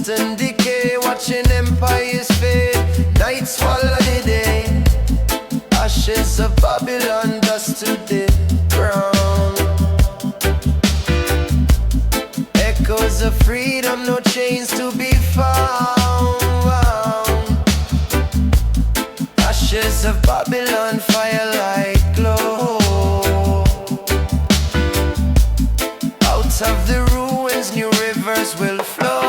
rust and decay, watching empires fade. Night swallow the day. Ashes of Babylon, dust to the ground. Echoes of freedom, no chains to be found. Ashes of Babylon, firelight glow. Out of the ruins, new rivers will flow.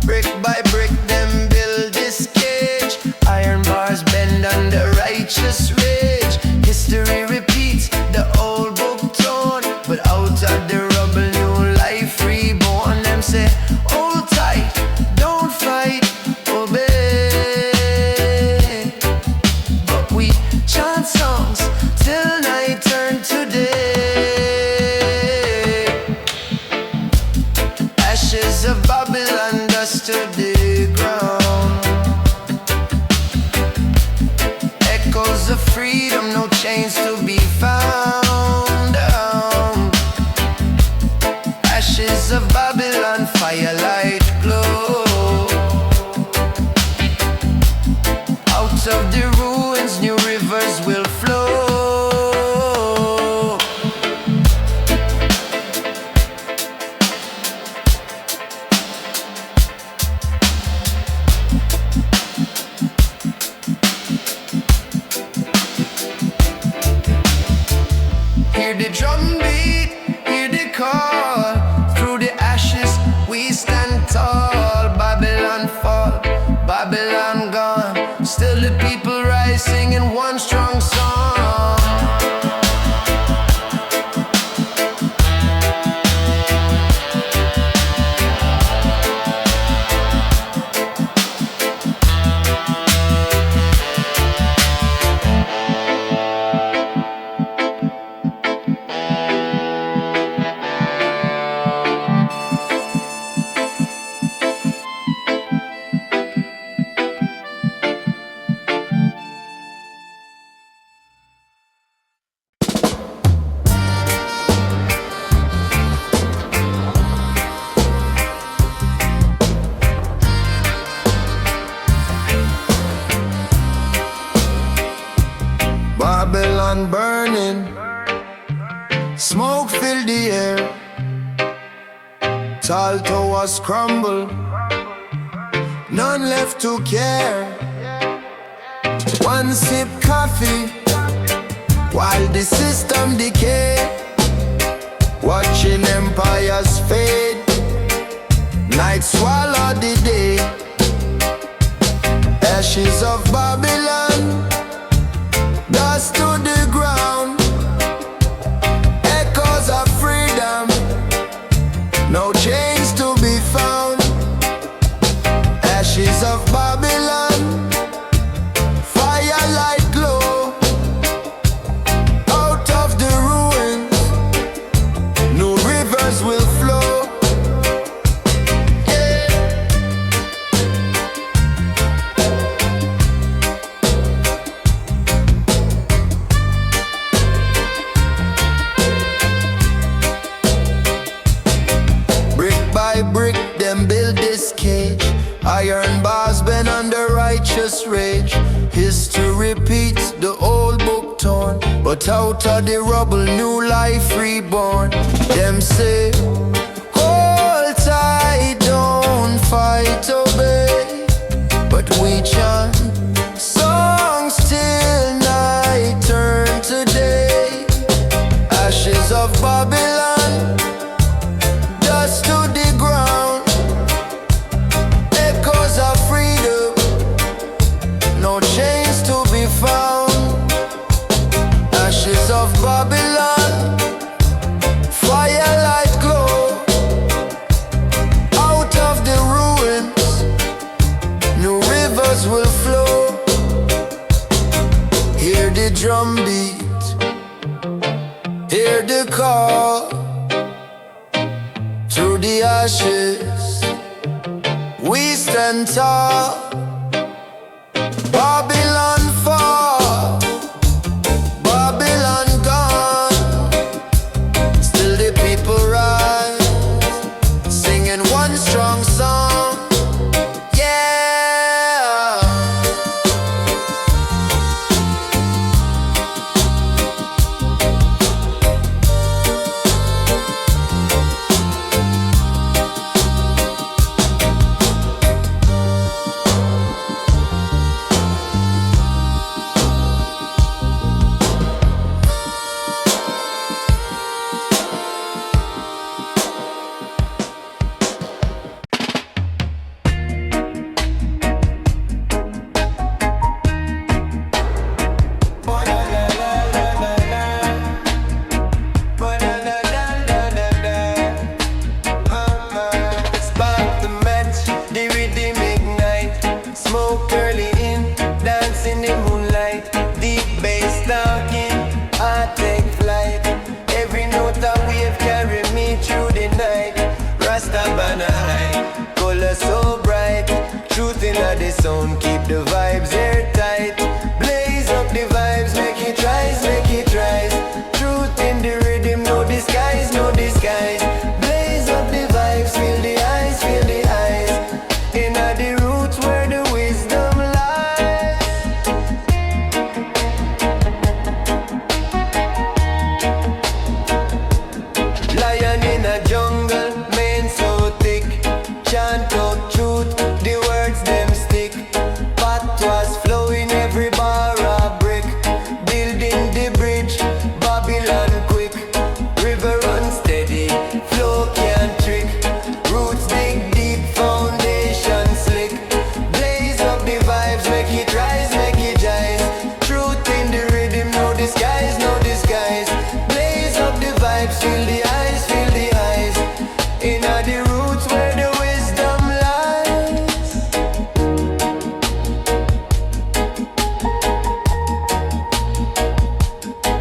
Brick by brick, them build this cage. Iron bars bend under righteous rage. History repeats, the old book torn, but out of the rubble, new life reborn. Them say, hold tight, don't fight, obey. But we chant songs till night turn to day. Ashes of Babylon, dust to the ground. Echoes of freedom, no chains to be found. Ashes of Babylon, firelight glow. Out of the ruins, new rivers will flow. Hear the drum beat, hear the call. Through the ashes we stand tall. Babylon fall, Babylon gone. Still the people rise singing one strong song. Babylon burning, smoke fill the air. Tall towers crumble, none left to care. One sip coffee, while the system decay. Watching empires fade, night swallow the day. Ashes of Babylon, dust to the ground. Echoes of freedom, no chains to be found. Ashes of Babylon, firelight glow. Out of the ruins, new rivers will flow. Yeah. Brick, them build this cage. Iron bars bend under righteous rage. History repeats, the old book torn, but out of the rubble, new life reborn. Them say, hold tight, don't fight, obey. But we chant songs till night turn to day. Ashes of Babylon, dust to the ground. Echoes of freedom, no chains to be found. Ashes of Babylon, firelight glow. Out of the ruins, new rivers will flow. Hear the drum beat, hear the call. Through the ashes, and talk. Babylon fall, Babylon gone. Still the people rise, singing one strong song. Yeah. Sound keep the vibes airtight. Blaze up the vibes, make it rise, make it rise. Truth in the rhythm, no disguise, no disguise. Blaze up the vibes, feel the eyes, feel the eyes. In the roots where the wisdom lies. Lion in a jungle, mane so thick. Chant out truth, the words them stick. Was flowing every bar a brick. Building the bridge, Babylon quick. River run steady, flow can't trick. Roots dig deep, foundation slick. Blaze up the vibes, make it rise, make it rise. Truth in the rhythm, no disguise, no disguise. Blaze up the vibes, feel the eyes, feel the eyes. In the roots where the wisdom lies.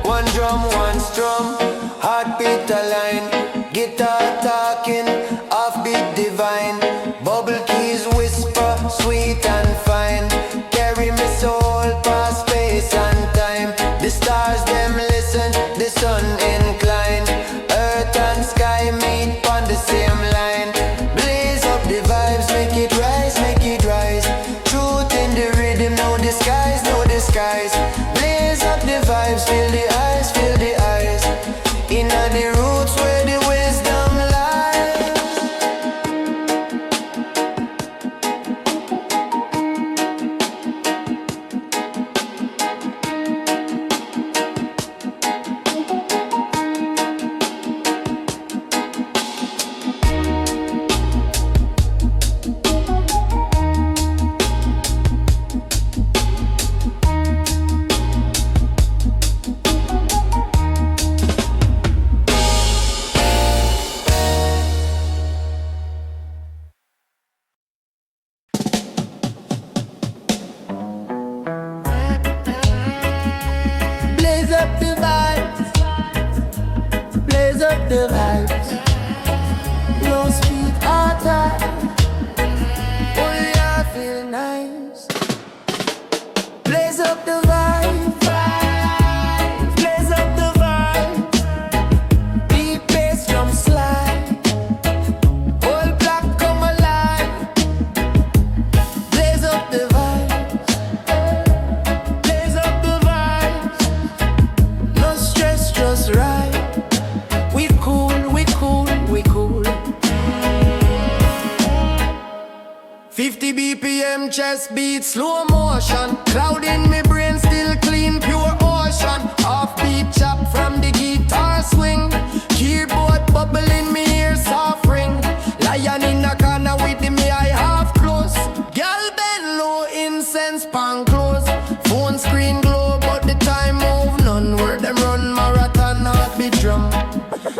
One drum, one strum, heartbeat align. Guitar talking, offbeat divine. Bubble keys whisper, sweet and fine. Carry me soul past space and time. The stars them listen, the sun incline. Earth and sky meet on the same line. Blaze up the vibes, make it rise, make it rise. Truth in the rhythm, no disguise, no disguise. Blaze up the vibes, feel the eyes, feel the eyes. In the roots where the wisdom lies. Blaze up the vibes, blaze up the vibes. No speed or time, only I feel nice. Blaze up the vibes, blaze up the vibes. Deep bass drum slide, all black come alive. Blaze up the vibes, blaze up the vibes. No stress, just right. We cool, we cool, we cool. 50 BPM chest beat, slow motion. Cloud in me brain, still clean, pure ocean. Offbeat chop from the guitar swing. Keyboard bubble in me ear, soft ring. Lion in a corner with me eye half close. Girl bend low, incense pan close. Phone screen glow, but the time move none. Where them run marathon, not be drum.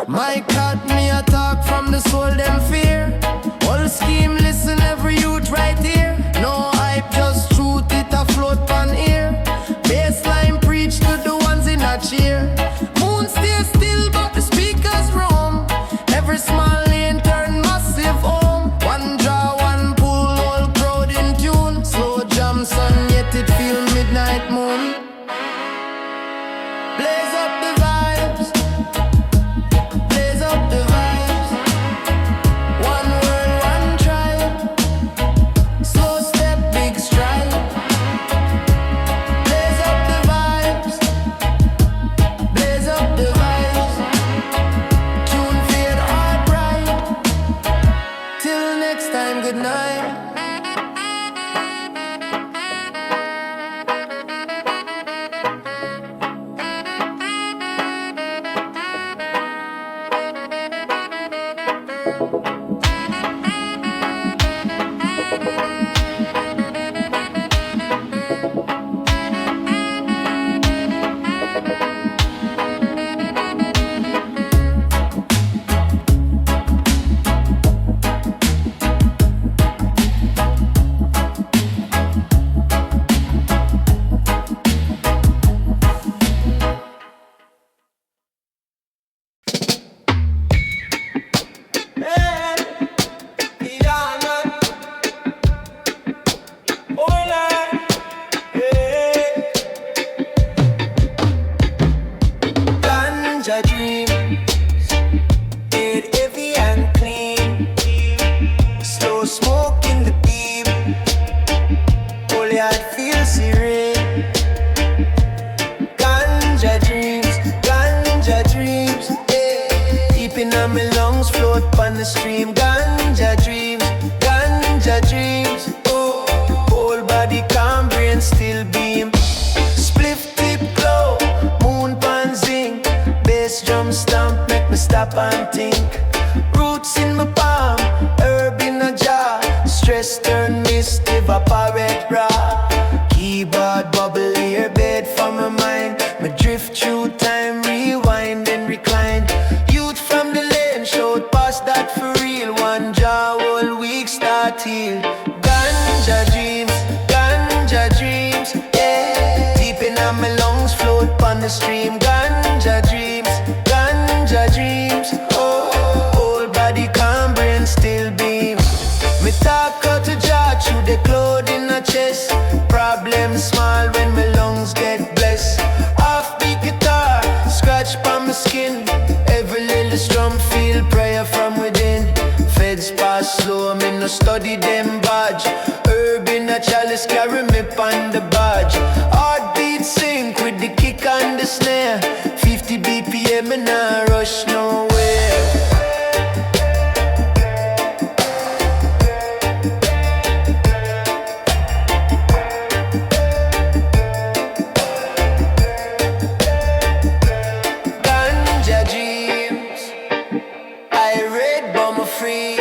My cat me attack from the soul, them fear. All scheme, listen every youth right here. No hype, just truth, it a float pan ear. Bassline preach to the ones in a cheer. Moon stay still, but the speakers roam. Every small lane turn massive home. One draw, one pull, whole crowd ganja dreams, dead heavy and clean. Slow smoke in the deep, only I feel serene. Ganja dreams, yeah. Deep in my lungs, float on the stream. Ganja dreams, oh. Whole body calm, brain still beam. Spliff tip glow, moon pan zing. Bass drum stomp, make me stop and think. Roots in my palm, herb in a jar. Stress turn mist, evaporate raw. Keyboard bubble, ear bed for my mind. Me drift through time, rewind and recline. Youth from the lane, showed past that for real. One jaw, all week start heal. Ganja dreams, yeah. Deep in my lungs, float on the stream. Ganja dreams, oh. Whole body calm, brain still beam. Me talk out to jar through the clothing a chest. Problems small when my lungs get blessed. Offbeat guitar, scratch on my skin. Every little strum feel prayer from within. Feds pass slow, me no study them badge. Herb in a chalice, carry me on the badge. Heartbeat sync with the kick and the snare. 50 BPM and I rush nowhere. Ganja dreams, I read but I'm free.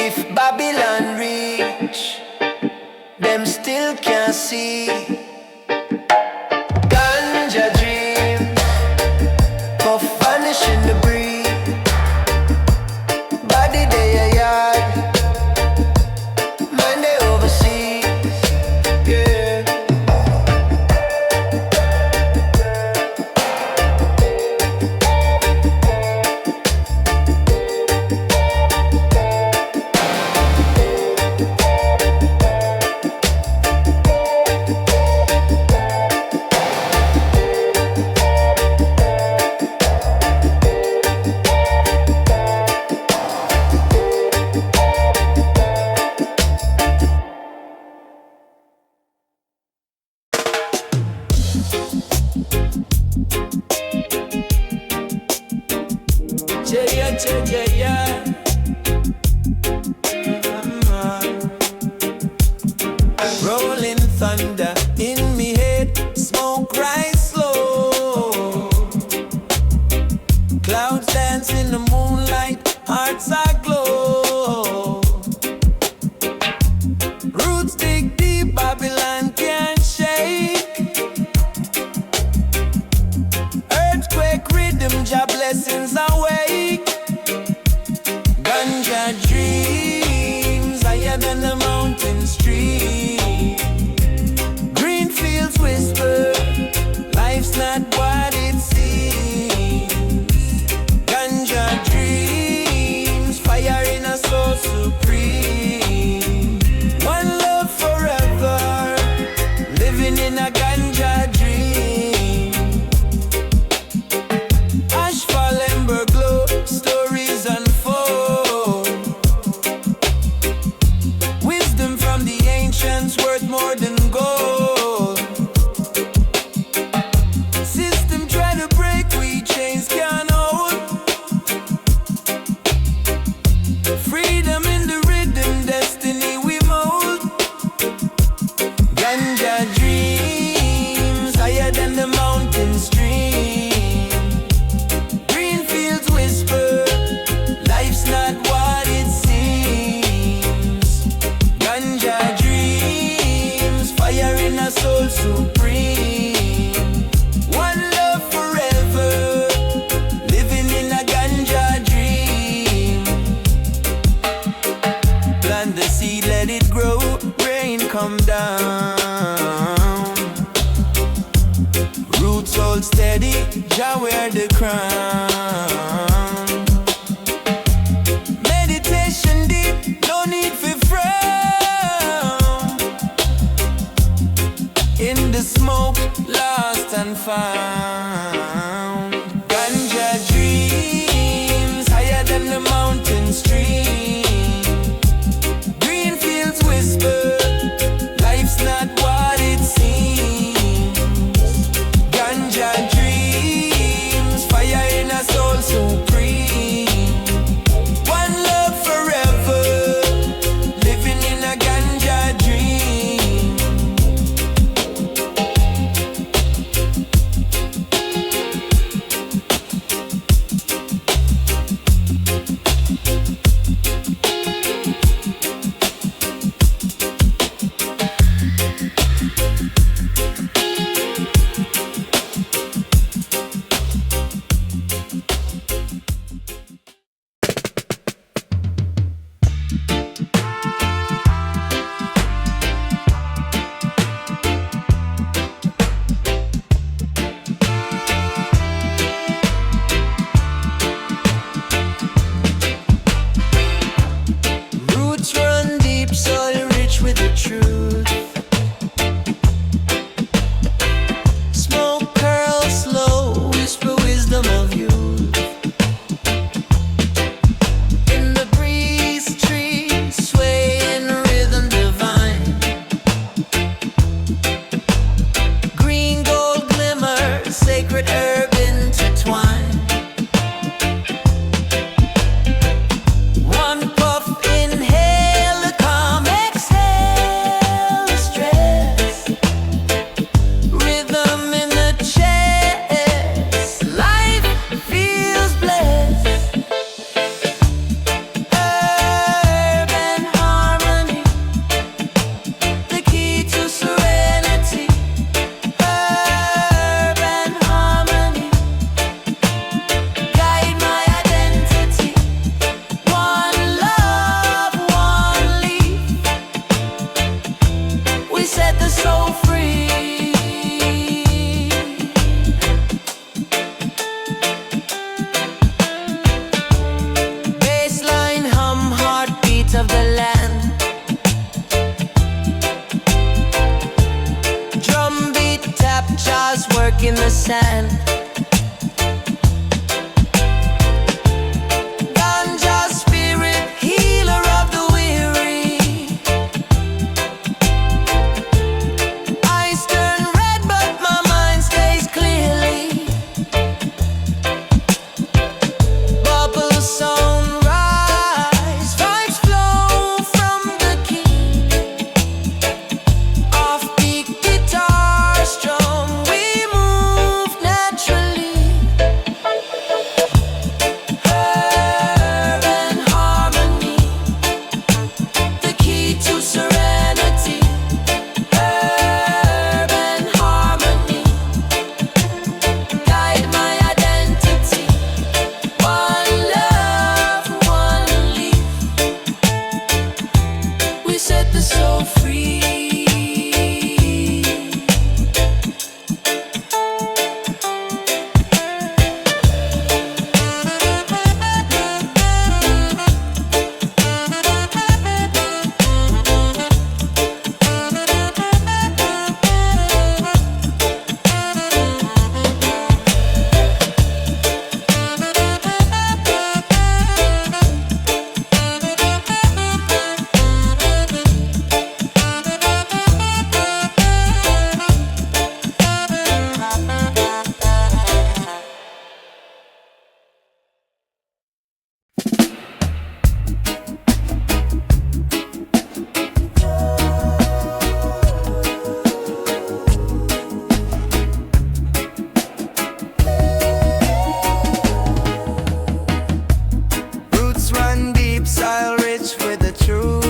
If Babylon reach, them still can't see. Ganja dreams, puff vanish in the breeze. Body they a yard, mind they overseas, yeah. Rolling thunder in me head, smoke rise slow. Clouds dance in the moonlight, hearts are glow. Roots dig deep, Babylon can't shake. Earthquake rhythm, Jah blessings awake. Ganja dreams, higher than the mountain stream. Green fields whisper, life's not what it seems. Ganja dreams, fire in a soul supreme. One love forever, living in a ganja dream. Ash fall, ember glow, stories unfold. Wisdom from the ancients worth more than gold. System try to break, we chains can't hold. Freedom in the rhythm, destiny we mold. Ganja dreams, higher than the mountain stream. Green fields whisper, life's not what it seems. Ganja dreams, fire in a soul supreme. One love forever, living in a ganja dream. Plant the seed, let it grow, rain come down. Roots hold steady, Jah wear the crown. Meditation deep, no need for frown. In the smoke, lost and found. Ganja dreams higher than the mountain stream. Green fields whisper, life's not what it seems. Ganja dreams, fire in a soul supreme. One love forever, living in a ganja dream. Roots run deep, soil rich with the truth. Smoke curls slow, whisper wisdom of youth. In the breeze, trees sway in rhythm divine. Green gold glimmer, sacred herb intertwined. One puff, inhale the calm, exhale the stress. Rhythm in the chest, life feels blessed. Urban harmony, the key to serenity. Urban harmony, guide my identity. One love, one leaf. We set the soul free. Bassline hum, heartbeat of the land. Drum beat, tap, jazz, work in the sand. Ganja spirit, healer of the weary. Eyes turn red, but my mind stays clearly. Bubbles sunrise, vibes flow from the key. Offbeat guitar strum, we move naturally. Urban harmony, the key to serenity. Urban harmony, guide my identity. One love, one leaf. We set the soul free. Roots run deep, soil rich with the truth.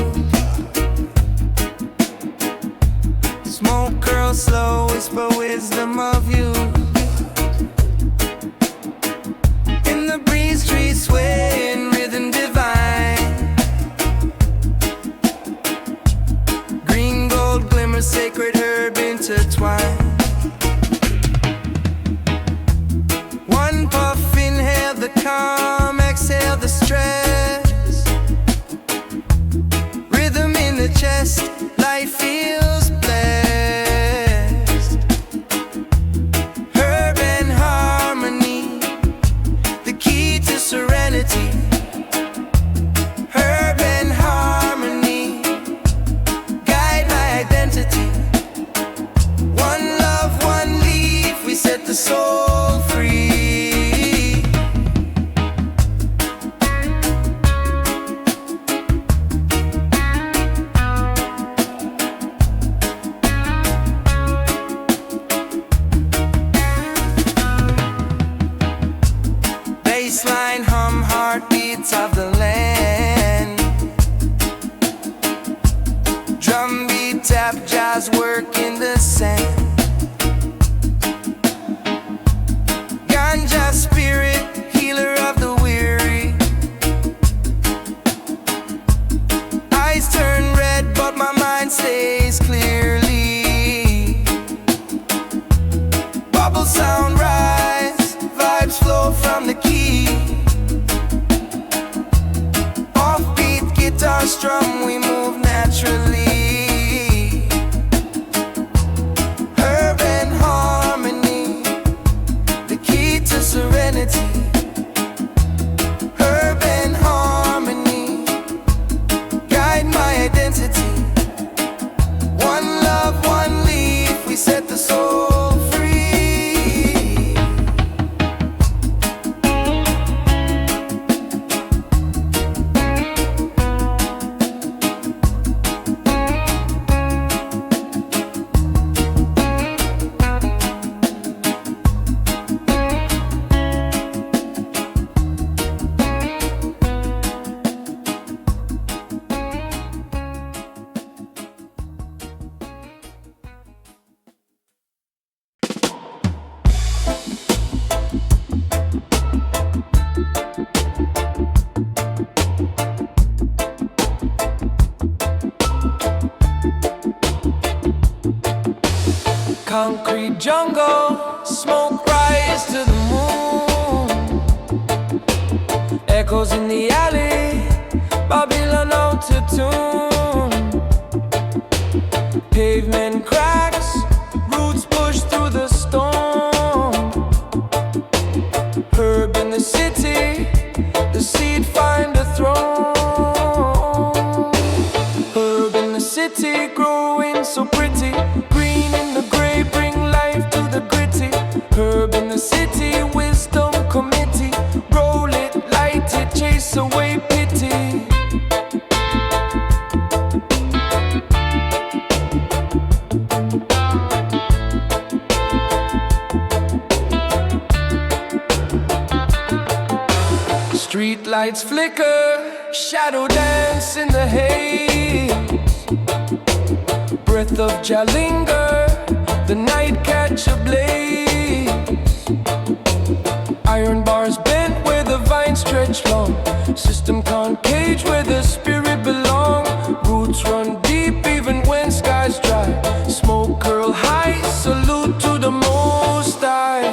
Smoke curls slow, whisper wisdom of you. In the breeze, trees sway in rhythm divine. Green gold glimmer, sacred herb intertwined. One puff, inhale the calm, exhale the stress. Rhythm in the chest, life feels blessed. the soul free. Bassline hum, heartbeats of the land. Drum beat, tap, jazz work in the sand. Ganja spirit, healer of the weary. Eyes turn red, but my mind stays clearly. Bubble sound rise, vibes flow from the key. Offbeat guitar strum, we move naturally. Urban harmony, the key to serenity. Urban harmony, guide my identity. One love, one leaf, we set the soul free. Concrete jungle, smoke rise to the moon. Echoes in the alley, Babylon out to tune. Pavement cracks, roots push through the storm. Herb in the city, the seed find a throne. Herb in the city, growing so pretty. Green in the gray, bring life to the gritty. Herb in the city, wisdom committee. Roll it, light it, chase away pity. Street lights flicker, shadow dance in the haze. Breath of Jah linger, the night catch a blaze. Iron bars bent where the vines stretch long. System can't cage where the spirit belong. Roots run deep even when skies dry. Smoke curl high, salute to the Most High.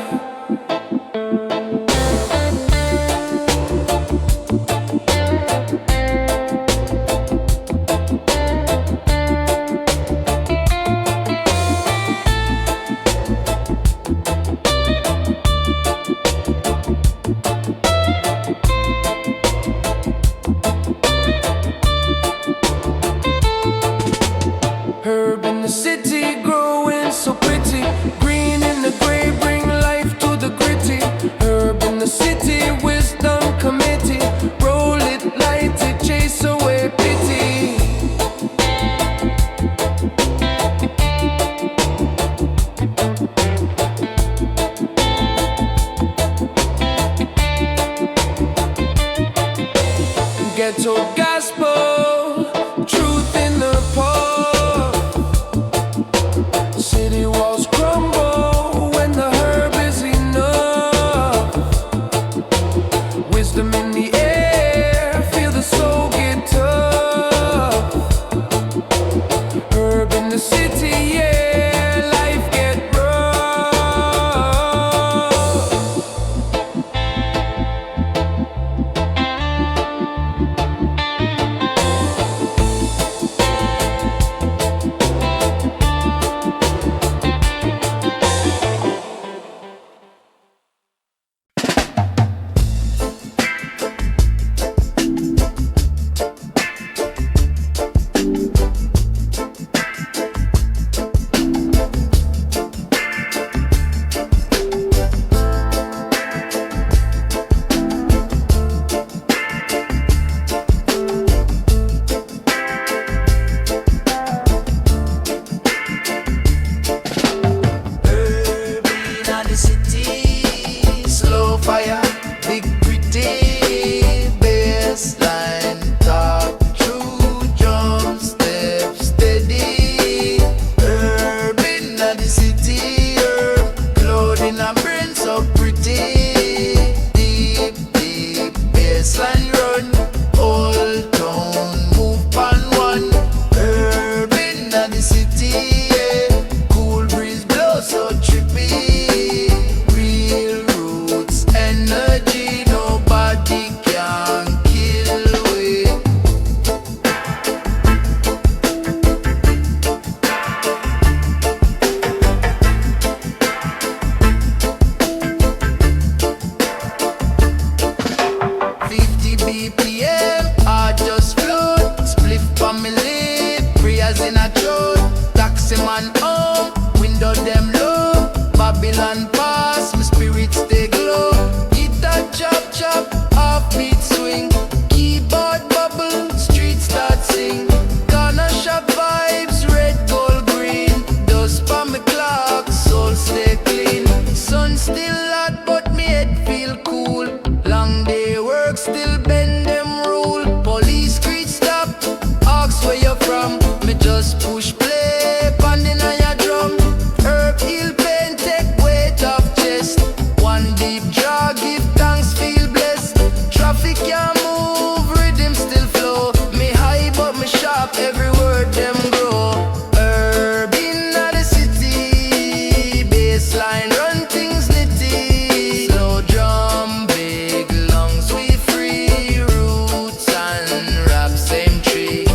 Babylon pass, my spirits stay glow. Guitar chop chop, offbeat swing. Keyboard bubble, street start sing. Gonna shop vibes, red, gold, green. Dust on my clock, soul stay clean. Sun still hot, but me head feel cool. Long day work, still bend them rule. Police screech stop, ask where you from. Me just push play, pounding on your drum. Herb heal pain, take weight off chest. One deep draw, give thanks, feel blessed. Traffic can't move, rhythm still flow. Me high but me sharp, every word them grow. Herb in the city, bassline run things nitty. Slow drum, big lungs, we free. Roots and rap, same tree.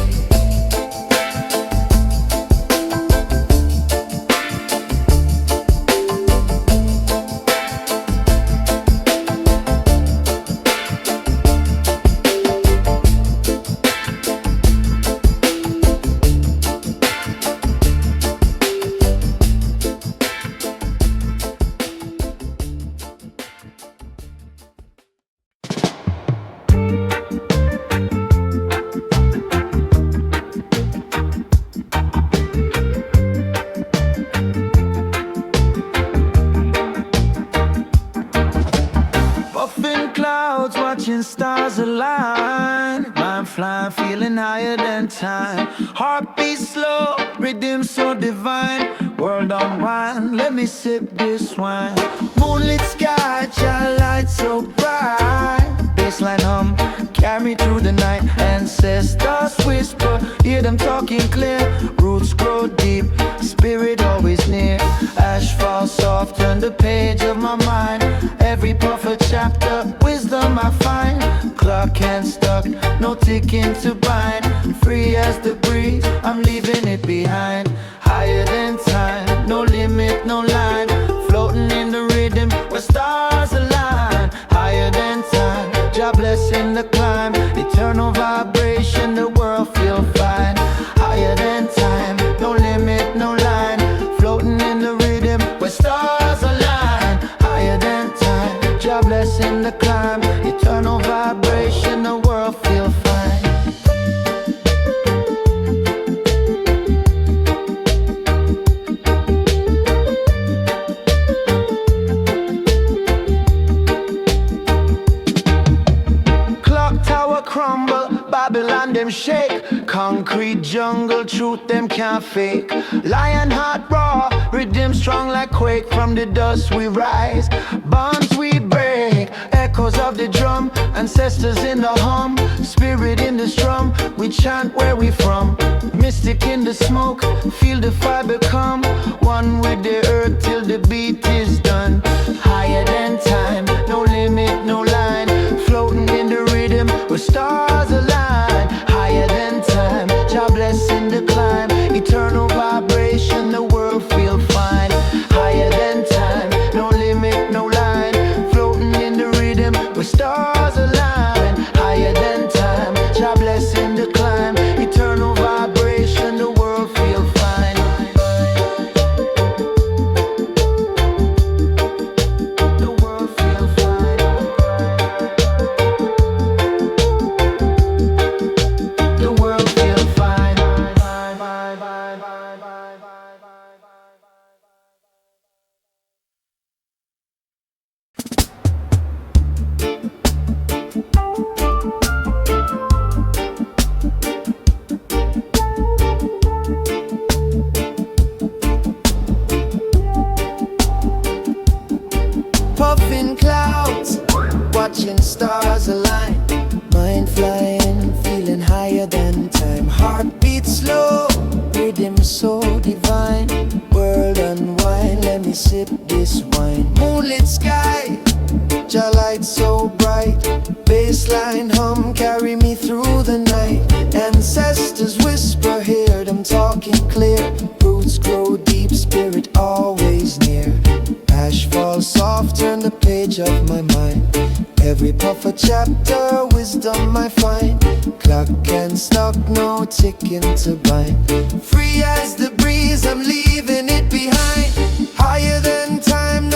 Puffing clouds, watching stars align. Mind flying, feeling higher than time. Heartbeat slow, rhythm so divine. World on wine, let me sip this wine. Moonlit sky, child light so bright. Bassline hum, carry me through the night. Ancestors whisper, hear them talking clear. Roots grow deep, spirit always near. Ash falls soft, turn the page of my mind. Every puff a chapter, wisdom I find. Clock can't stuck, no ticking to bind. Free as the breeze, I'm leaving it behind. Higher than time, no limit, no line. Floating in the rhythm where stars align. Higher than time, Jah blessing the climb. Eternal vibration, the world feel fine. Higher than time, no limit, no line. Floating in the rhythm where stars align. Higher than time, Jah blessing the climb. Eternal vibration, the world feel fine. Clock tower crumble, Babylon them shake. Concrete jungle, truth them can't fake. Lion heart raw, rhythm strong like quake. From the dust we rise, bonds we break. Echoes of the drum, ancestors in the hum. Spirit in the strum, we chant where we from. Mystic in the smoke, feel the fiber come. One with the earth till the beat is done. Higher than time, no limit, no line. Floating in the rhythm where stars align. Higher than time, Jah blessing the climb. Eternal vibration, the world feel fine. Higher than time, no limit, no line. Floating in the rhythm where stars align. Higher than time, Jah blessing the climb. Eternal vibration, the world feel fine. The world feel fine. The world feel fine. Puffing clouds, watching stars align. Mind flying, feeling higher than time. Heartbeat slow, rhythm so divine. World unwind, let me sip this wine. Moonlit sky, Jah light so bright. Bassline hum, carry me through the night. Ancestors whisper, hear them talking clear. Roots grow deep, spirit always near. Ash falls soft, turn the page of my mind. Every puff a chapter, wisdom I find. Clock can't stop, no ticking to bind. Free as the breeze, I'm leaving it behind. Higher than time,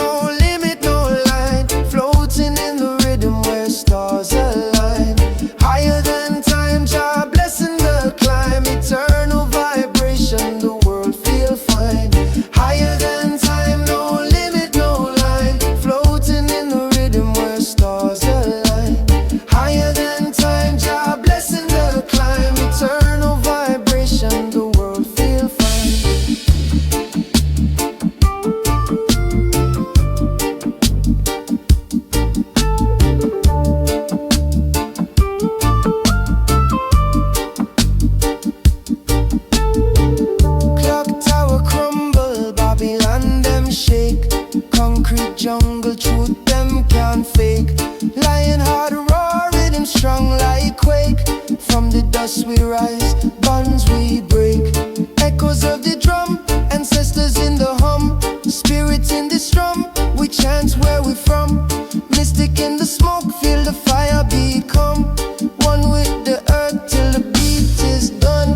shake. Concrete jungle, truth them can't fake. Lion heart roar, rhythm strong like quake. From the dust we rise, bonds we break. Echoes of the drum, ancestors in the hum. Spirits in the strum, we chant where we from. Mystic in the smoke, feel the fire become one with the earth till the beat is done.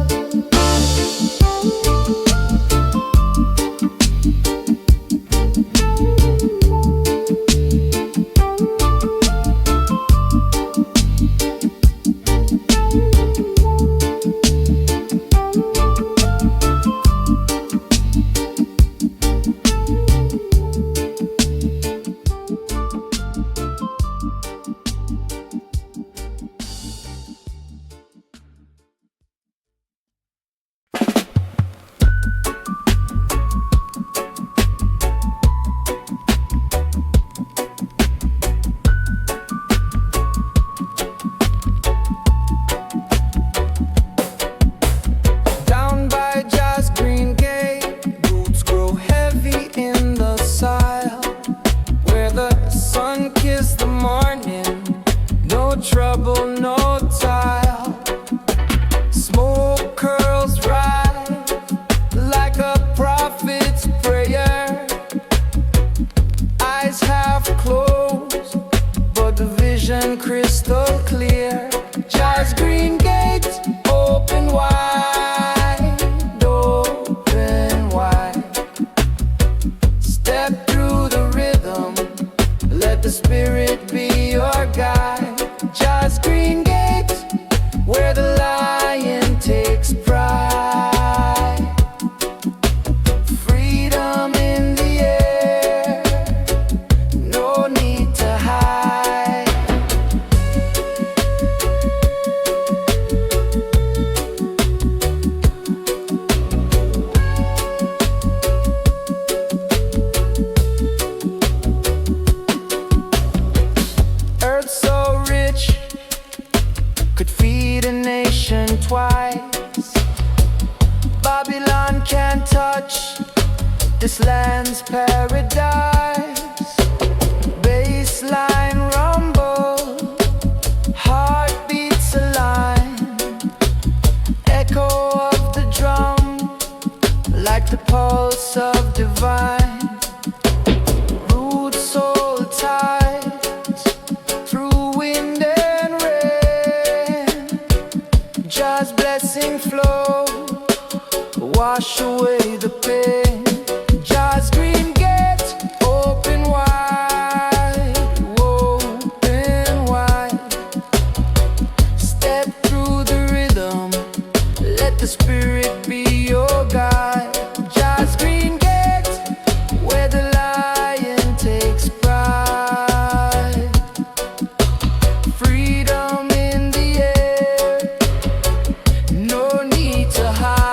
This land's paradise. Bassline rumble, heartbeats align. Echo of the drum, like the pulse of divine. Root soul tides through wind and rain. Jazz blessing flow, wash away the pain. Jazz green gate, open wide, open wide. Step through the rhythm, let the spirit be your guide. Jazz green gate, where the lion takes pride. Freedom in the air, no need to hide.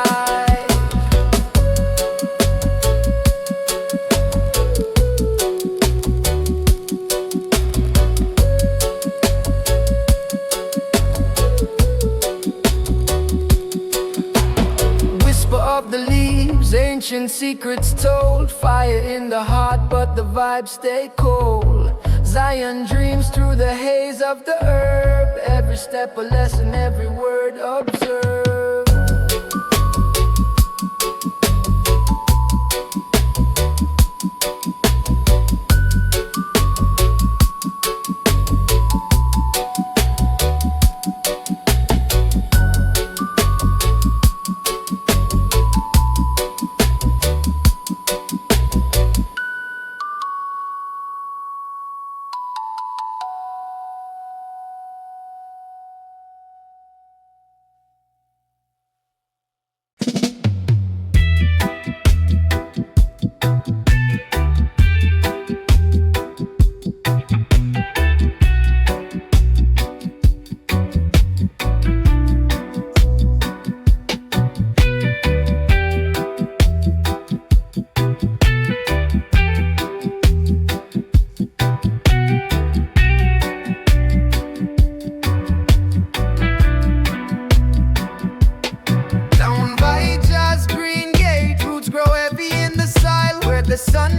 Of the leaves, ancient secrets told. Fire in the heart, but the vibes stay cold. Zion dreams through the haze of the herb. Every step a lesson, every word observed.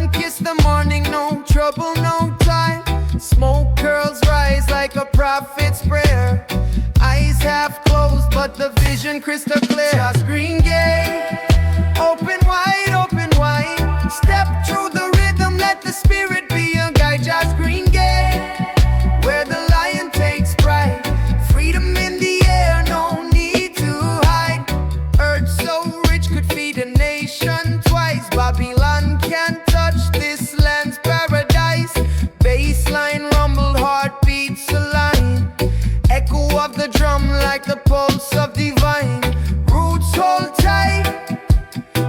sun kiss the morning, no trouble, no time. Smoke curls rise like a prophet's prayer. Eyes half closed, but the vision crystal clear. Just green gate, open wide, open wide. Step through the rhythm, let the spirit be your guide. Just green gate, where the lion takes pride. Freedom in the air, no need to hide. Earth so rich could feed a nation twice. Babylon can't touch this land's paradise. Bassline rumble, heartbeats align. Echo of the drum like the pulse of divine. Roots hold tight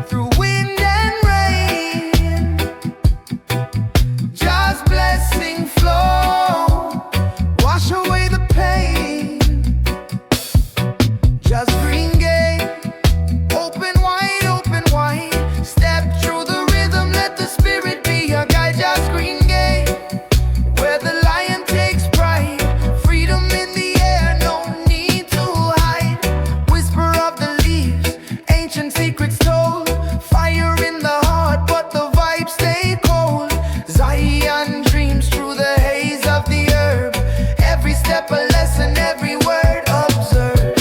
through wind and rain. Just blessing flow, wash away the pain. Just green gate, open wide, open wide. Step through the rhythm, let the spirit be your guide. Just green gate, where the lion takes pride. Freedom in the air, no need to hide. Whisper of the leaves, ancient secrets told. Fire in the heart, but the vibes stay cold. Zion dreams through the haze of the herb. Every step a lesson, every word observed.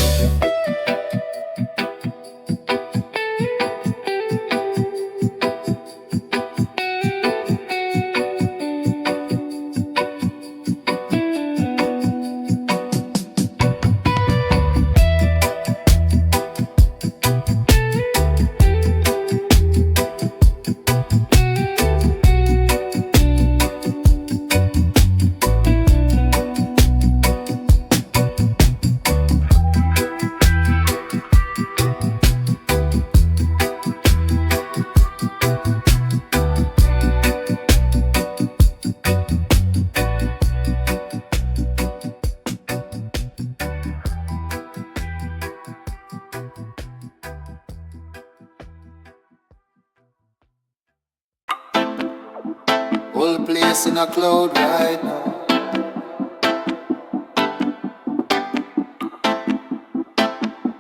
Whole place in a cloud right now.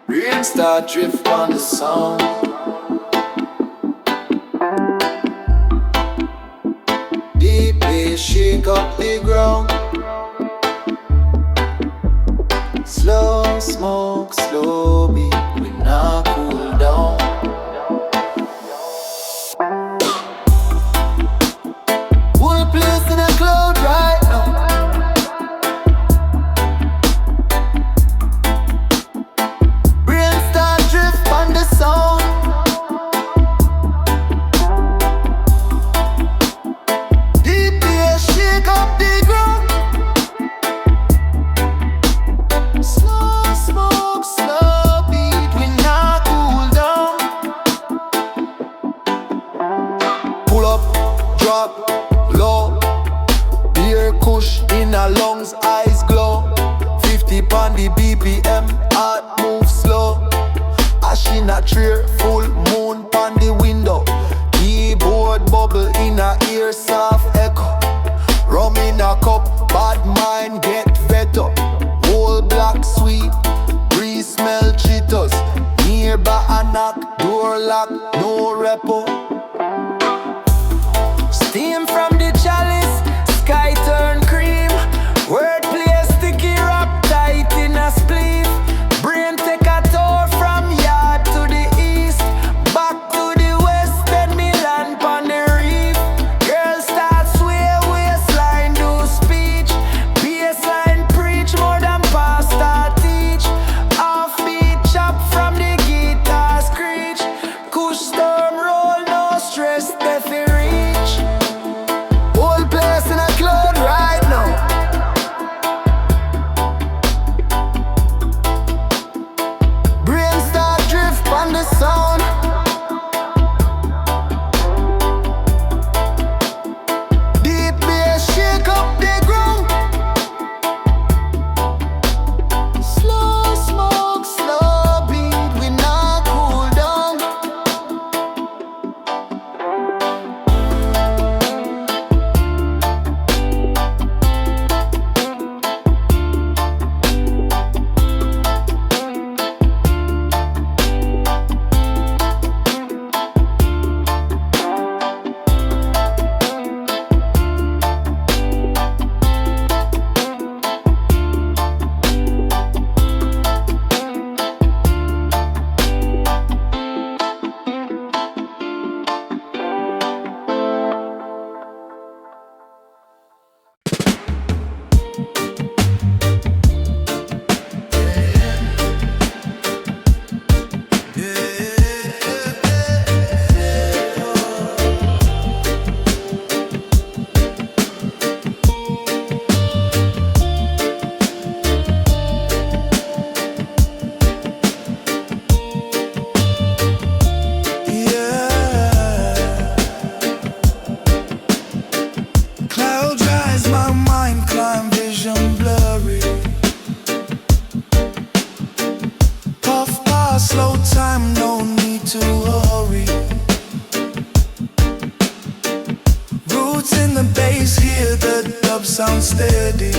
Rain start drift on the sound. Deep bass shake up the ground. Slow smoke, slow beat, we not cool down. Whole place in a cloud right now. Brain start drift on the sound. Deep bass shake up the ground. Slow smoke, slow beat, we not cool down. Pull up, drop low. Beer kush in her lungs, eyes glow. 50 pon the BPM, heart move slow. Ash in a tree, full moon pon the window. Keyboard bubble in her ear, soft echo. Rum in a cup, bad mind get veto. Whole black sweet, breeze smell Cheetos. Nearby a knock, door lock, no repo. Steam from the chalice, sky turn cream. Wordplay sticky rap tight in a spleef. Brain take a tour from yard to the east. Back to the west, then me land pon the reef. Girl start roots in the bass, hear the dub sound steady.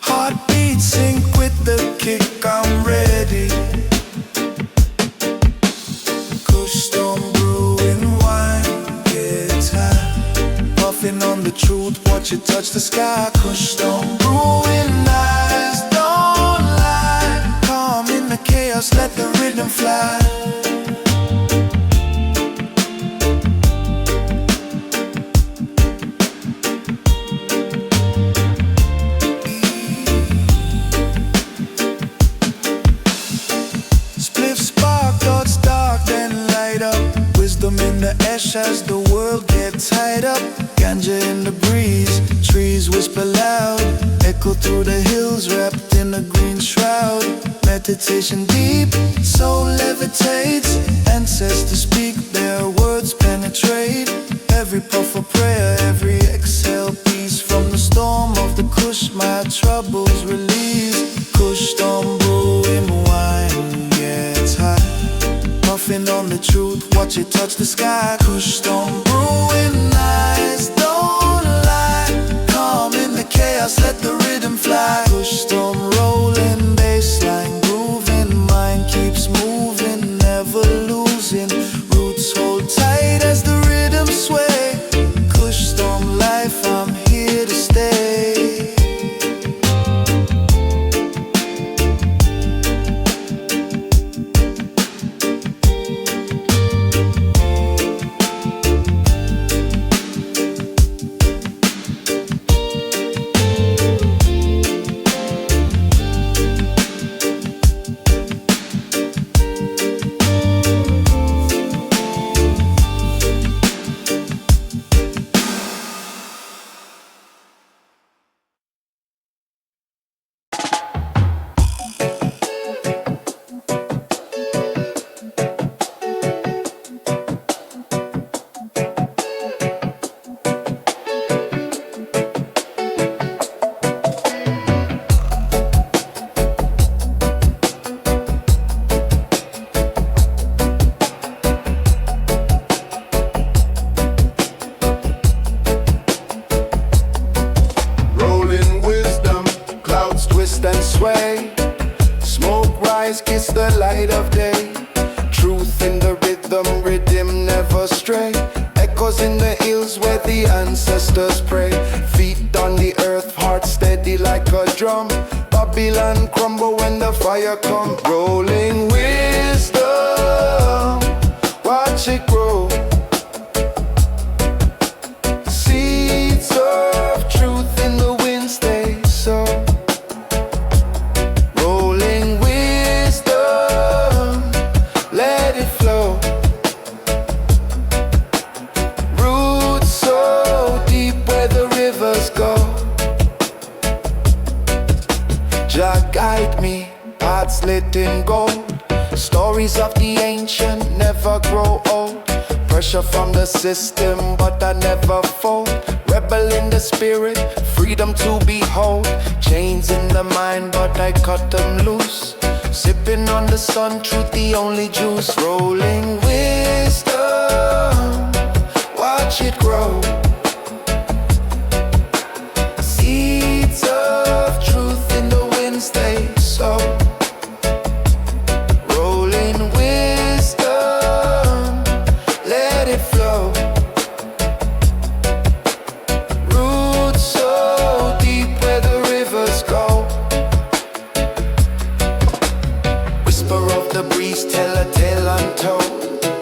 Heartbeat sync with the kick, I'm ready. Kush storm brewing wine, gets high. Puffing on the truth, watch it touch the sky. Kush storm brewing eyes, don't lie. Calm in the chaos, let the rhythm fly. As the world gets tied up, ganja in the breeze, trees whisper loud, echo through the hills wrapped in a green shroud. Meditation deep, soul levitates, ancestors speak, their words penetrate. Every puff of prayer, every exhale, peace from the storm of the Kush, my troubles release. Kush storm brewing wine gets high. Puffing on the truth, watch it touch the sky. Kush storm brewing eyes, don't lie. Calm in the chaos, let the rhythm fly. Kush storm rolling, bassline grooving. Mind keeps moving, never losing. Roots hold tight as the rhythm sway. Kush storm life, I'm here to stay. Smoke rise, kiss the light of day. Truth in the rhythm, riddim never stray. Echoes in the hills where the ancestors pray. Feet on the earth, heart steady like a drum. Babylon crumble when the fire come. Rolling wisdom, watch it grow. Seeds of truth in the wind stay so. Jah guide me, paths lit in gold. Stories of the ancient never grow old. Pressure from the system, but I never fold. Rebel in the spirit, freedom to behold. Chains in the mind, but I cut them loose. Sipping on the sun, truth the only juice. Rolling wisdom, watch it grow. Seeds of truth in the wind stay so. Rolling wisdom, let it flow. Roots so deep where the rivers go. Whisper of the breeze tell a tale untold.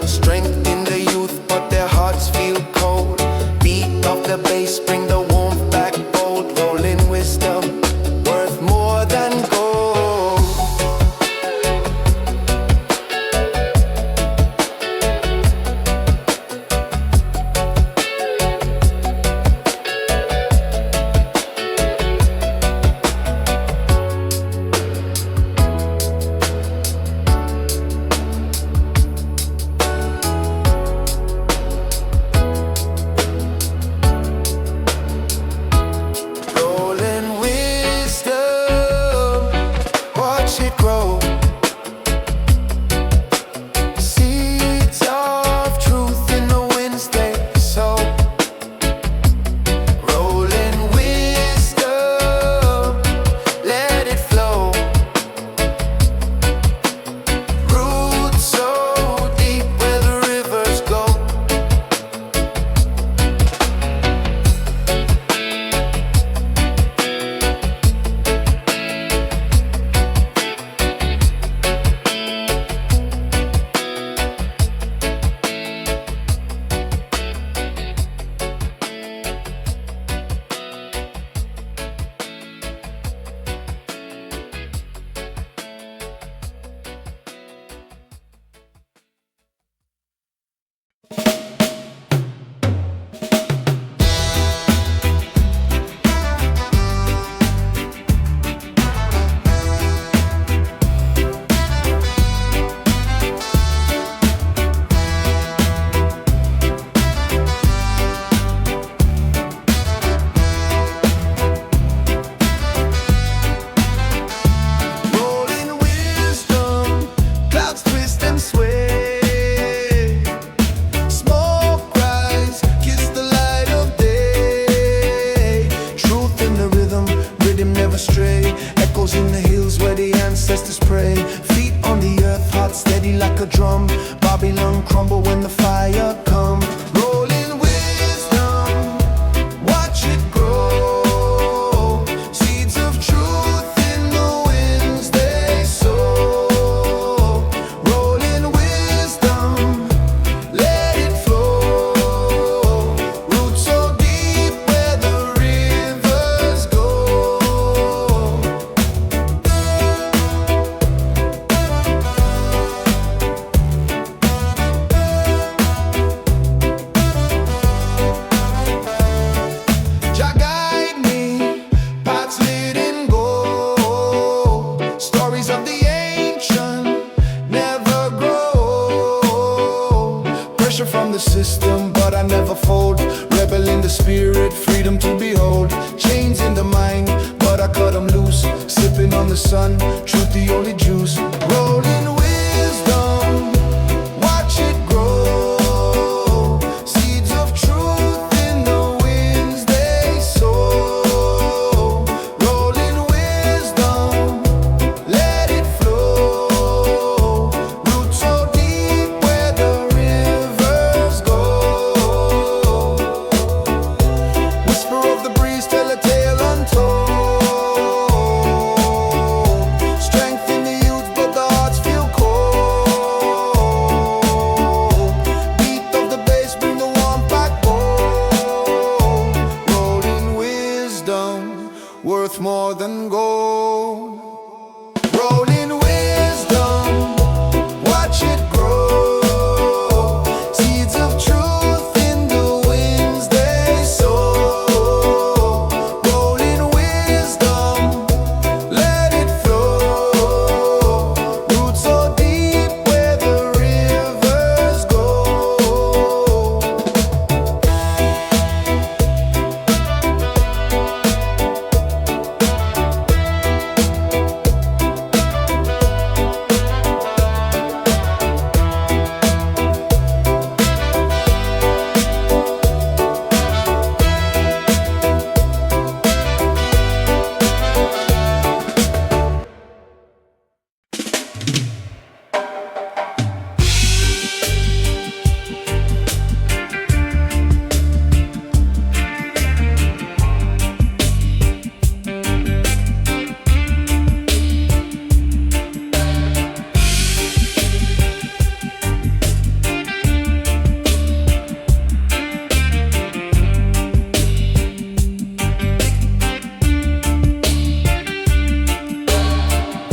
Strength in the youth but their hearts feel cold. Beat of the bass bring the warmth back bold. Rolling wisdom worth more than gold. but I never fold. Rebel in the spirit, freedom to behold. Chains in the mind, but I cut them loose. Sipping on the sun, truth the only juice. Rolling wisdom, watch it grow. Seeds of truth in the winds they sow. Rolling wisdom, let it flow. Roots so deep where the rivers go. Whisper of the breeze, tell a tale untold. Strength in the youth, but the hearts feel cold. Beat of the bass, bring the warmth back home. Rolling wisdom, worth more than gold. Rolling wisdom, watch it grow. Seeds of truth in the winds they sow. Rolling wisdom, let it flow. Roots so deep where the rivers go.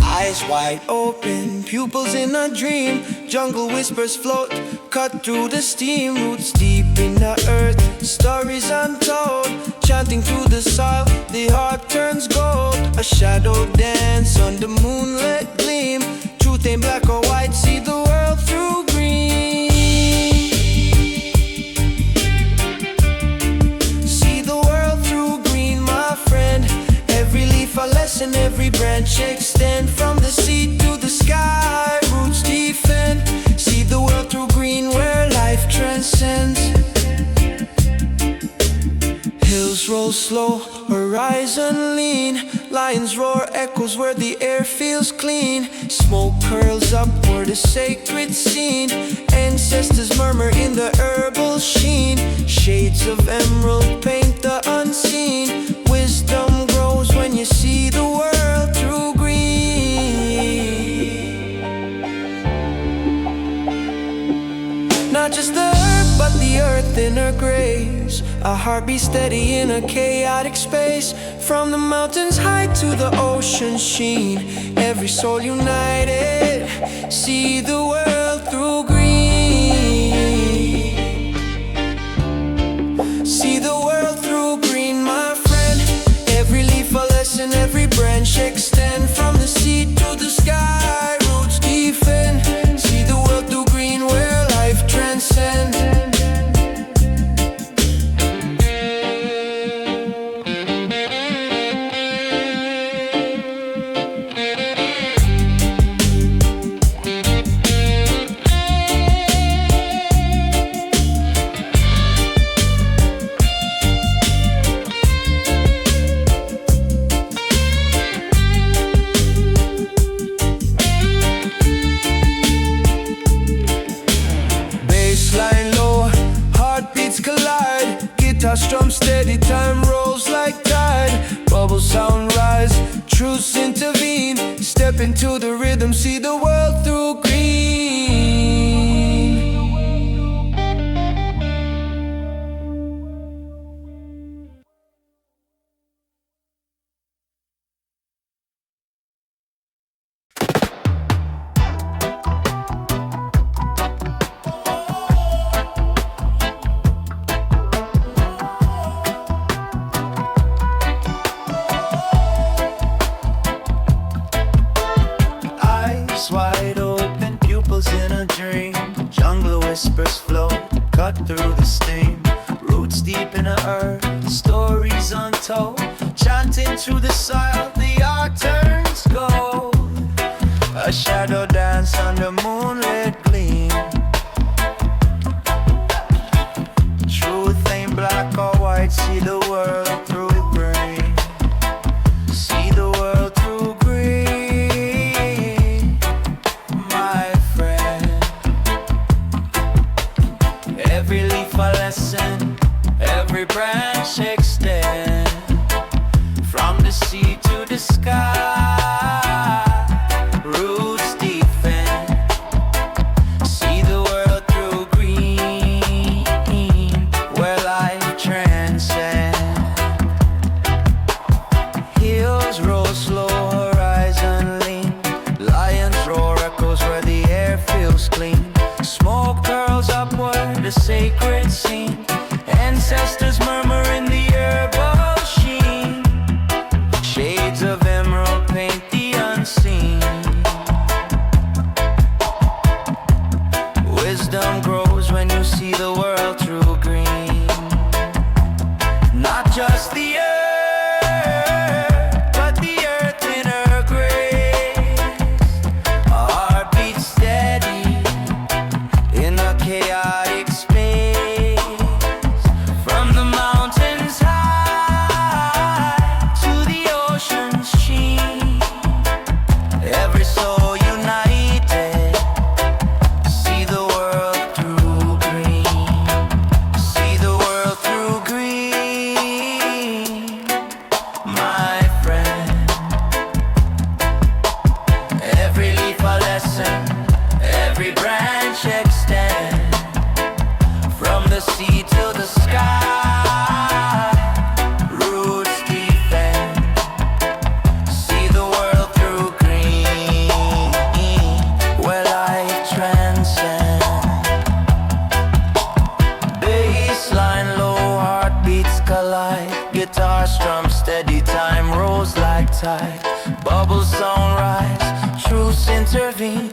Eyes wide open, pupils in a dream. Jungle whispers float, cut through the steam. Roots deep in the earth, stories untold. Chanting through the soil, the heart turns gold. A shadow dance on the moonlit gleam. Truth ain't black or white, see the world through green. See the world through green, my friend. Every leaf a lesson, every branch extend. From the sea to the sky, roots defend. See the world through green where life transcends. Hills roll slow, horizon lean. Lions roar, echoes where the air feels clean. Smoke curls upward, a sacred scene. Ancestors murmur in the herbal sheen. Shades of emerald paint the unseen. Wisdom grows when you see the world through green. Not just the herb, but the earth in her grace. A heartbeat steady in a chaotic space. From the mountains high to the ocean sheen. Every soul united, see the world through green. See the world through green, my friend. Every leaf a lesson, every branch extend. From the sea to the sky, roots defend. See the world through green where life transcends. Bassline low, heartbeats collide. Guitar strum steady, time rolls like tide. Bubble sound rise, truths intervene. Step into the rhythm, see the world through green. Eyes wide open, roots deep in the earth, stories untold, chanting through the soil, the art turns gold. A shadow dance on the moonlit gleam. Truth ain't black or white, see the world through green. See the world through green, my friend. Every leaf a lesson, every branch extend, from the sea to the sky. Roots defend, see the world through green, where life transcends. Hills roll slow, horizon lean, lions roar, echoes where the air feels clean. Smoke curls upward, the sacred scene, ancestors murmur in the herbal sheen. Shades of emerald paint the unseen. Wisdom grows when you see the world through green. Not just the earth, but the earth in her grace. A heart beats steady in a chaotic space. From the mountains high to the ocean's sheen, every soul united, see the world through green. See the world through green, my friend. Every leaf a lesson, every branch extend, from the sea to the sky. Roots defend, see the world through green, where life transcends. Bassline low, heartbeats collide, guitar strum steady, time rolls like tide. Bubbles sound rise, truths intervene,